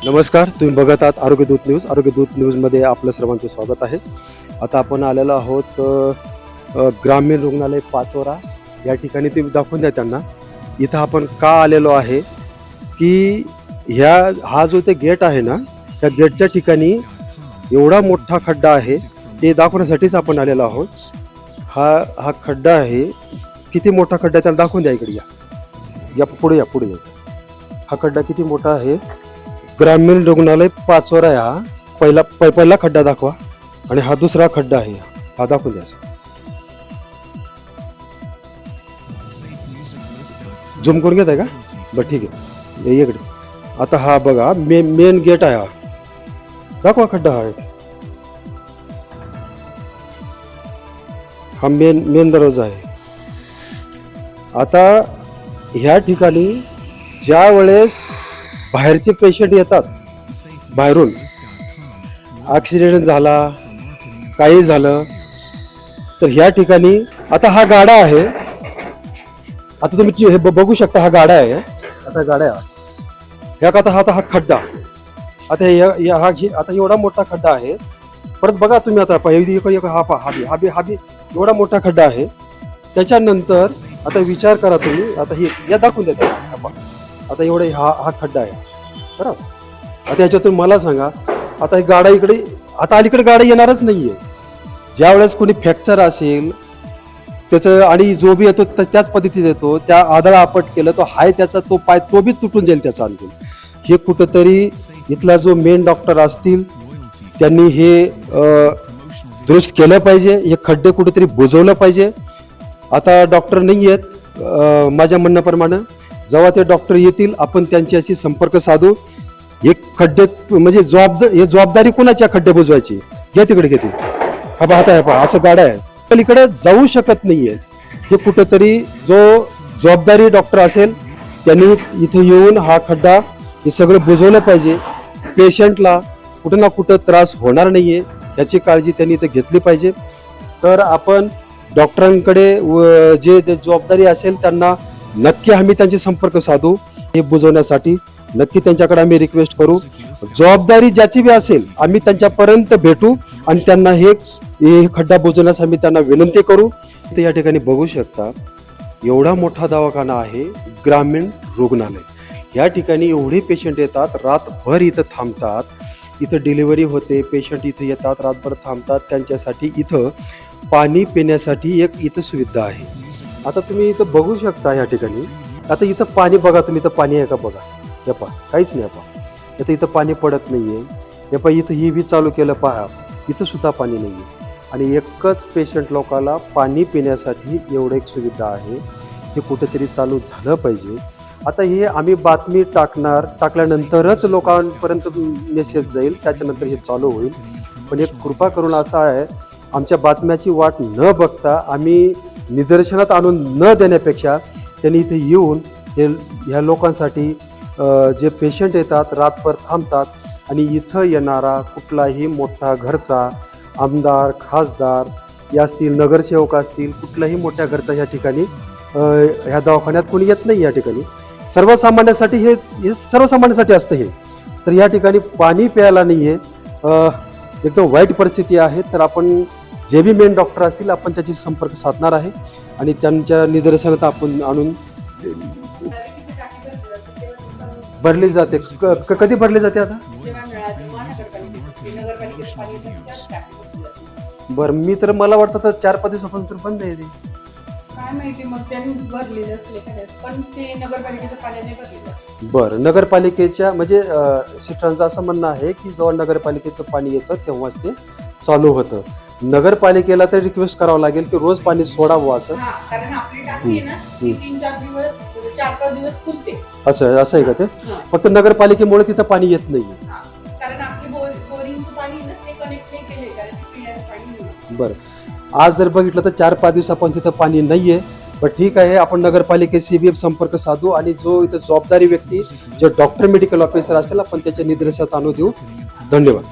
नमस्कार, तुम्ही बघत आहात आरोग्य दूत न्यूज. आरोग्य दूत न्यूजमध्ये आपलं सर्वांचं स्वागत आहे. आता आपण आलेलो आहोत ग्रामीण रुग्णालय पाचोरा या ठिकाणी. तुम्ही दाखवून द्या त्यांना इथं आपण का आलेलो आहे की हा जो ते गेट आहे ना, त्या गेटच्या ठिकाणी एवढा मोठा खड्डा आहे ते दाखवण्यासाठीच आपण आलेलो आहोत. हा खड्डा आहे, किती मोठा खड्डा आहे त्याला दाखवून द्या. इकडे या पुढे या. हा खड्डा किती मोठा आहे. ग्रामीण रुग्णालय पाचोरा हा पहिला खड्डा दाखवा आणि हा दुसरा खड्डा आहे, हा दाखवून द्यायचा. झूम करून घेत आहे का? बरं ठीक आहे. इकडे आता हा बघा मेन गेट आहे. हा दाखवा खड्डा. हा मेन दरवाजा आहे. आता ह्या ठिकाणी ज्या वेळेस बाहेरचे पेशंट येतात, बाहेरून ॲक्सिडेंट झाला, काही झालं तर ह्या ठिकाणी आता हा गाडा आहे. आता तुम्ही हे बघू शकता, हा गाडा आहे. आता गाड्या ह्या का आता हा खड्डा. आता आता एवढा मोठा खड्डा आहे. परत बघा तुम्ही आता हा एवढा मोठा खड्डा आहे. त्याच्यानंतर आता विचार करा तुम्ही. आता या दाखवून देता. आता एवढा हा खड्डा आहे बरोबर. आता याच्यातून मला सांगा, आता गाडा इकडे, आता अलीकडे गाडा येणारच नाहीये. ज्या वेळेस कोणी फ्रॅक्चर असेल त्याचं आणि जो बी येतो त्याच पद्धतीत येतो, त्या आदळा आपट केलं तो हाय त्याचा तो पाय तो बी तुटून जाईल त्याचा. आणखी हे कुठंतरी इथला जो मेन डॉक्टर असतील त्यांनी हे दुरुस्त केलं पाहिजे. हे खड्डे कुठेतरी बुजवलं पाहिजे. आता डॉक्टर नाही आहेत माझ्या म्हणण्याप्रमाणे. जेव्हा ते डॉक्टर येतील आपण त्यांच्याशी संपर्क साधू. एक खड्डे म्हणजे जबाबदारी कोणाच्या खड्डे बुजवायची. घे तिकडे घेते. हा पहा असं गाड्या आहे, पण इकडे जाऊ शकत नाहीये. हे कुठेतरी जो जबाबदारी डॉक्टर असेल त्यांनी इथे येऊन हा खड्डा हे सगळं बुजवलं पाहिजे. पेशंटला कुठं ना कुठं त्रास होणार नाहीये याची काळजी त्यांनी इथे घेतली पाहिजे. तर आपण डॉक्टरांकडे जे जबाबदारी असेल त्यांना नक्की आम्ही त्यांचे संपर्क साधू. हे बुजवण्यासाठी नक्की त्यांच्याकडे आम्ही रिक्वेस्ट करू. जबाबदारी ज्याची बी असेल आम्ही त्यांच्यापर्यंत भेटू आणि त्यांना हे खड्डा बुजवण्यास आम्ही त्यांना विनंती करू. ते या ठिकाणी बघू शकता एवढा मोठा दवाखाना आहे ग्रामीण रुग्णालय. या ठिकाणी एवढे पेशंट येतात, रातभर इथं थांबतात. इथं डिलिव्हरी होते, पेशंट इथं येतात, रातभर थांबतात. त्यांच्यासाठी इथं पाणी पिण्यासाठी एक इथं सुविधा आहे. आता तुम्ही इथं बघू शकता या ठिकाणी. आता इथं पाणी बघा तुम्ही, इथं पाणी आहे का बघा. हे पहा काहीच नाही. पहा इथं पाणी पडत नाहीये. हे पहा इथं ही बी चालू केलं पहा, इथं सुद्धा पाणी नाहीये. आणि एकच पेशंट लोकांना पाणी पिण्यासाठी एवढं एक सुविधा आहे. हे कुठेतरी चालू झालं पाहिजे. आता हे आम्ही बातमी टाकल्यानंतरच लोकांपर्यंत मेसेज जाईल, त्याच्यानंतर हे चालू होईल. पण एक कृपा करून असं आहे, आमच्या बातम्याची वाट न बघता आम्ही निदर्शनात आणून न देण्यापेक्षा त्यांनी इथे येऊन ह्या लोकांसाठी जे पेशंट येतात रातभर थांबतात आणि इथं येणारा कुठलाही मोठा घरचा आमदार, खासदार या असतील, नगरसेवक असतील, कुठल्याही मोठ्या घरचा ह्या ठिकाणी ह्या दवाखान्यात कोणी येत नाही. या ठिकाणी सर्वसामान्यासाठी हे सर्वसामान्यासाठी असतं हे. तर या ठिकाणी पाणी प्यायला नाही आहे, एकदम वाईट परिस्थिती आहे. तर आपण जे बी मेन डॉक्टर असतील आपण त्याची संपर्क साधणार आहे आणि त्यांच्या निदर्शनात आपण आणून भरली जाते. कधी भरली जाते आता? बरं, मी तर मला वाटतं तर 4-5 दिवसापासून तर बंद आहे ते. काय माहिती मग त्यांनी भरलेले असले पण ते नगरपालिकेचं पाणी नाही भरलेलं. बरं, नगरपालिकेच्या म्हणजे सिस्टरांचं असं म्हणणं आहे की जेव्हा नगरपालिकेचं पाणी येतं तेव्हाच ते चालू होतं. नगरपालिकेला तर रिक्वेस्ट करावं लागेल की रोज पाणी सोडावं असं. कारण आपली टाकी आहे ना 3-4 दिवस 4-5 दिवस फुलते. असं आहे का ते? फक्त नगरपालिकेमुळे तिथं पाणी येत नाही. कारण आपली बोरिंगचं पाणी ना ते कनेक्ट नाही केले, कारण पिण्याचं पाणी नाही. बरं, आज जर बघितलं तर 4-5 दिवसापासून तिथं पाणी नाहीये. पण ठीक आहे, आपण नगरपालिकेशी बी संपर्क साधू आणि जो इथं जबाबदारी व्यक्ती जो डॉक्टर मेडिकल ऑफिसर असेल आपण त्याच्या निदर्शनात आणू देऊ. धन्यवाद.